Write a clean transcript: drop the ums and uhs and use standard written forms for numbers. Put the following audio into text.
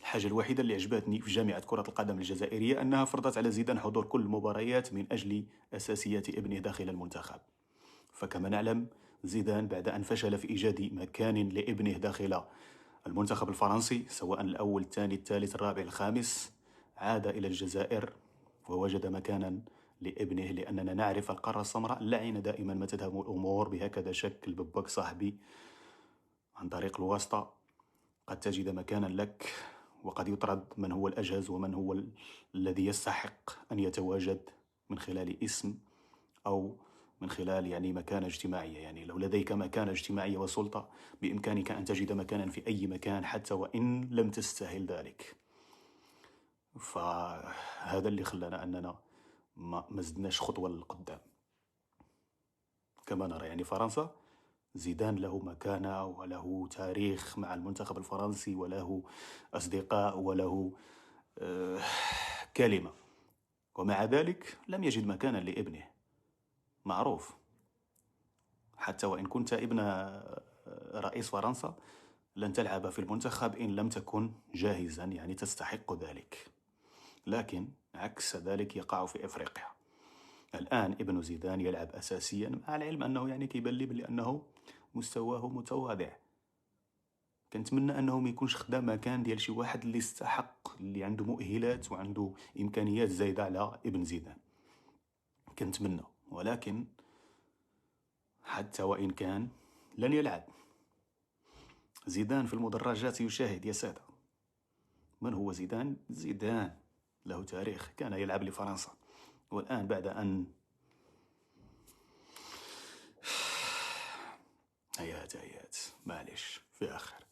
الحاجة الوحيدة اللي عجبتني في جامعة كرة القدم الجزائرية أنها فرضت على زيدان حضور كل المباريات من أجل أساسيات ابنه داخل المنتخب. فكما نعلم، زيدان بعد أن فشل في إيجاد مكان لابنه داخل المنتخب الفرنسي، سواء الأول الثاني الثالث الرابع الخامس، عاد إلى الجزائر ووجد مكانا لابنه، لأننا نعرف القارة السمراء لعن دائما ما تذهب الأمور بهكذا شكل. ببك صاحبي، عن طريق الواسطة قد تجد مكانا لك، وقد يطرد من هو الأجهز ومن هو الذي يستحق أن يتواجد من خلال اسم أو من خلال مكانة اجتماعية. لو لديك مكانة اجتماعية وسلطة، بإمكانك أن تجد مكانا في أي مكان حتى وإن لم تستاهل ذلك. فهذا اللي خلانا أننا ما زدناش خطوة للقدام. كما نرى فرنسا، زيدان له مكانة وله تاريخ مع المنتخب الفرنسي وله أصدقاء وله كلمة، ومع ذلك لم يجد مكانا لابنه. معروف، حتى وإن كنت ابن رئيس فرنسا لن تلعب في المنتخب إن لم تكن جاهزا، تستحق ذلك. لكن عكس ذلك يقع في إفريقيا. الآن ابن زيدان يلعب أساسيا، مع العلم أنه كيبان لي بلي أنه مستواه متواضع. كنتمنى أنه ما يكونش خدا مكان ديال شي واحد اللي يستحق، اللي عنده مؤهلات وعنده إمكانيات زايدة على ابن زيدان. كنتمنى، ولكن حتى وإن كان لن يلعب. زيدان في المدرجات يشاهد يا سادة. من هو زيدان؟ زيدان له تاريخ، كان يلعب لفرنسا، والآن بعد أن هيهات معليش في آخر